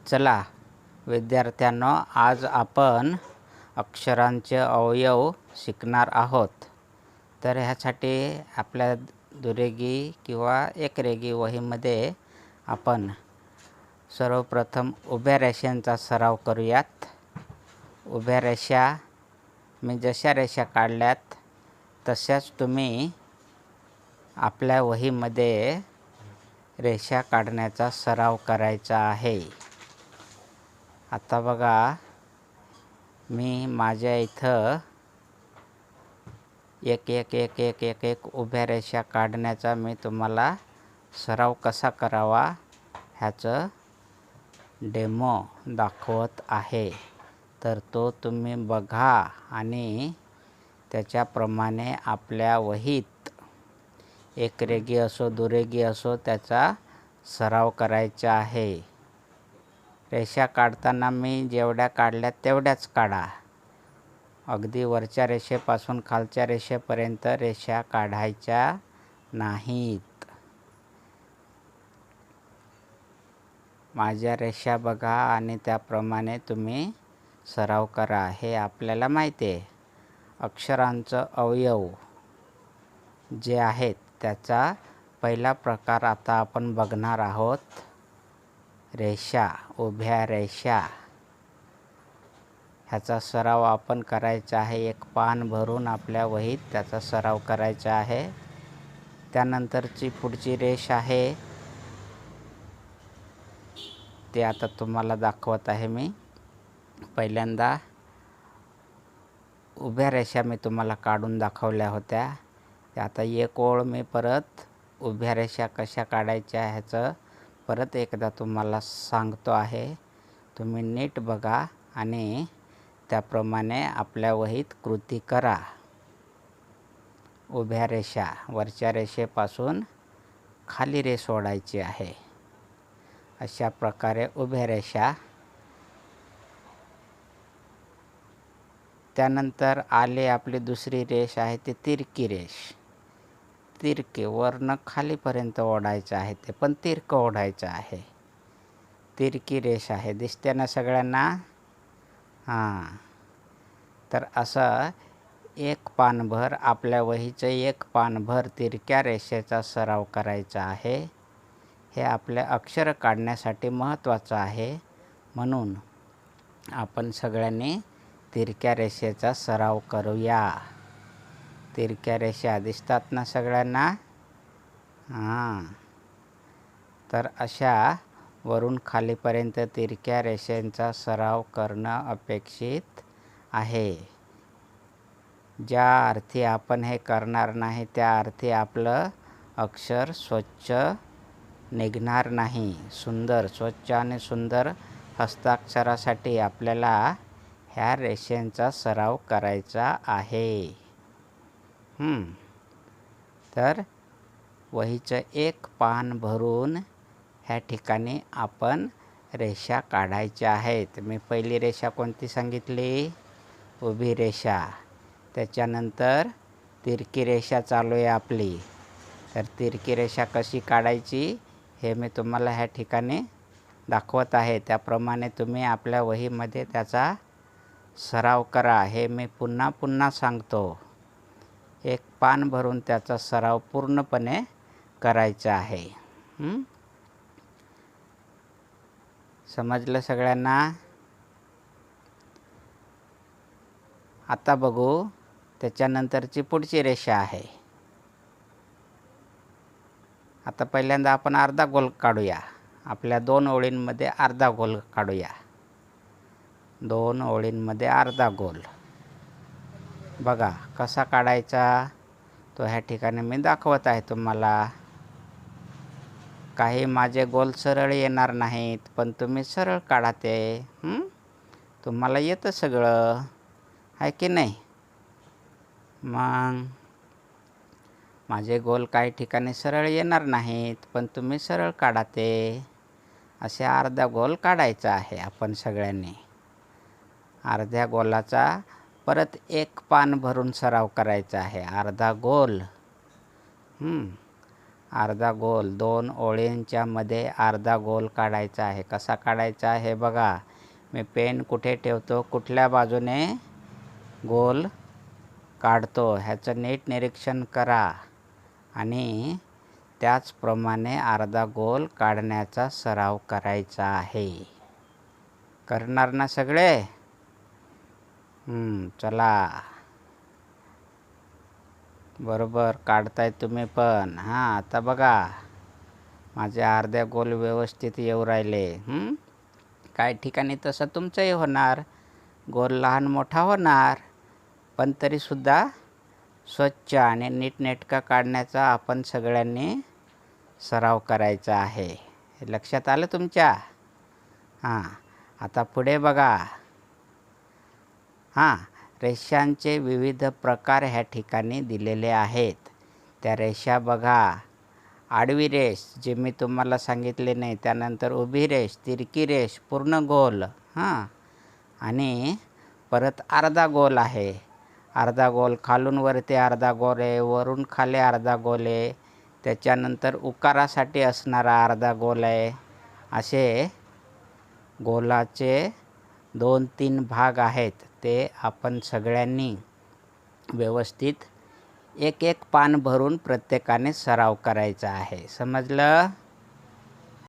चला विद्यार्थ्यांनो, आज आपण अक्षरांचे अवयव शिकणार आहोत. तर ह्यासाठी आपल्या दुरेगी किंवा एकरेगी वहीमध्ये आपण सर्वप्रथम उभ्या रेषांचा सराव करूयात. उभ्या रेषा मी जशा रेषा काढल्यात तशाच तुम्ही आपल्या वहीमध्ये रेषा काढण्याचा सराव करायचा आहे. आता बघा, मी माझ्या इथं एक उभ्या रेषा काढण्याचा मी तुम्हाला सराव कसा करावा ह्याचं डेमो दाखवत आहे. तर तो तुम्ही बघा आणि त्याच्याप्रमाणे आपल्या वहीत एकरेगी असो दुरेगी असो त्याचा सराव करायचा आहे. रेषा काढताना मी जेवढ्या काढल्या तेवढ्याच काढा. अगदी वरच्या रेषेपासून खालच्या रेषेपर्यंत रेषा काढायच्या नाहीत. माझ्या रेषा बघा आणि त्याप्रमाणे तुम्ही सराव करा. हे आपल्याला माहिती आहे. अक्षरांचं अवयव जे आहेत त्याचा पहिला प्रकार आता आपण बघणार आहोत. रेषा, उभ्या रेषा. ह्याचा सराव आपण करायचा आहे. एक पान भरून आपल्या वहीत त्याचा सराव करायचा आहे. त्यानंतरची पुढची रेष आहे ते आता तुम्हाला दाखवत आहे मी. पहिल्यांदा उभ्या रेषा मी तुम्हाला काढून दाखवल्या होत्या. आता एक ओळ मी परत उभ्या रेषा कशा काढायच्या ह्याचं परत एकदा तुम्हाला सांगतो आहे. तुम्ही नीट बघा आणि त्याप्रमाणे आपल्या वहीत कृती करा. उभ्या रेषा वरच्या रेषेपासून खाली रेष ओढायची आहे. अशा प्रकारे उभ्या रेषा. त्यानंतर आले आपली दुसरी रेष आहे ती तिरकी रेष. तिरके वरनं खालीपर्यंत ओढायचं आहे, ते पण तिरकं ओढायचं आहे. तिरकी रेष आहे, दिसते ना सगळ्यांना? हां. तर असं एक पानभर आपल्या वहीचं एक पानभर तिरक्या रेषेचा सराव करायचा आहे. हे आपल्या अक्षर काढण्यासाठी महत्त्वाचं आहे. म्हणून आपण सगळ्यांनी तिरक्या रेषेचा सराव करूया. तिरक्या रेषा दिसतात ना सगळ्यांना? हां. तर अशा वरून खालीपर्यंत तिरक्या रेषांचा सराव करणं अपेक्षित आहे. ज्या अर्थी आपण हे करणार नाही त्या अर्थी आपलं अक्षर स्वच्छ निघणार नाही. सुंदर, स्वच्छ आणि सुंदर हस्ताक्षरासाठी आपल्याला ह्या रेषांचा सराव करायचा आहे. तर वहीचं एक पान भरून ह्या ठिकाणी आपण रेषा काढायच्या आहेत. मी पहिली रेषा कोणती सांगितली? उभी रेषा. त्याच्यानंतर तिरकी रेषा चालू आहे आपली. तर तिरकी रेषा कशी काढायची हे मी तुम्हाला ह्या ठिकाणी दाखवत आहे. त्याप्रमाणे तुम्ही आपल्या वहीमध्ये त्याचा सराव करा. हे मी पुन्हा पुन्हा सांगतो. एक पान भरून त्याचा सराव पूर्णपणे करायचा आहे. समजलं सगळ्यांना? आता बघू त्याच्यानंतरची पुढची रेषा आहे. आता पहिल्यांदा आपण अर्धा गोल काढूया. आपल्या 2 ओळींमध्ये अर्धा गोल काढूया. 2 ओळींमध्ये अर्धा गोल. बघा कसा काढायचा तो ह्या ठिकाणी मी दाखवत आहे तुम्हाला. काही माझे गोल सरळ येणार नाहीत, पण तुम्ही सरळ काढा ते. तुम्हाला येतं सगळं, आहे की नाही? मग माझे गोल काही ठिकाणी सरळ येणार नाहीत, पण तुम्ही सरळ काढा ते. असे अर्धा गोल काढायचा आहे आपण सगळ्यांनी. अर्ध्या गोलाचा परत एक पान भरून सराव करायचा आहे. अर्धा गोल. अर्धा गोल 2 ओळींच्या मध्ये अर्धा गोल काढायचा आहे. कसा काढायचा आहे बघा. मी पेन कुठे ठेवतो, कुठल्या बाजूने गोल काढतो ह्याचं नीट निरीक्षण करा आणि त्याचप्रमाणे अर्धा गोल काढण्याचा सराव करायचा आहे. करणार ना सगळे? चला, बरोबर काढताय तुम्ही पण. आता बघा माझे अर्ध्या गोल व्यवस्थित येऊ राहिले. काही ठिकाणी तसं तुमचंही होणार, गोल लहान मोठा होणार, पण तरीसुद्धा स्वच्छ आणि नीटनेटका काढण्याचा आपण सगळ्यांनी सराव करायचा आहे. लक्षात आलं तुमच्या? आता पुढे बघा. रेषांचे विविध प्रकार ह्या ठिकाणी दिलेले आहेत. त्या रेषा बघा. आडवी रेष जे मी तुम्हाला सांगितले नाही, त्यानंतर उभी रेष, तिरकी रेष, पूर्ण गोल, आणि परत अर्धा गोल आहे. अर्धा गोल खालून वरती अर्धा गोल आहे, वरून खाली अर्धा गोल आहे, त्याच्यानंतर उकारासाठी असणारा अर्धा गोल आहे. असे गोलाचे 2-3 भाग आहेत. ते आपण सगळ्यांनी व्यवस्थित एक पान भरून प्रत्येकाने सराव करायचा आहे. समजलं?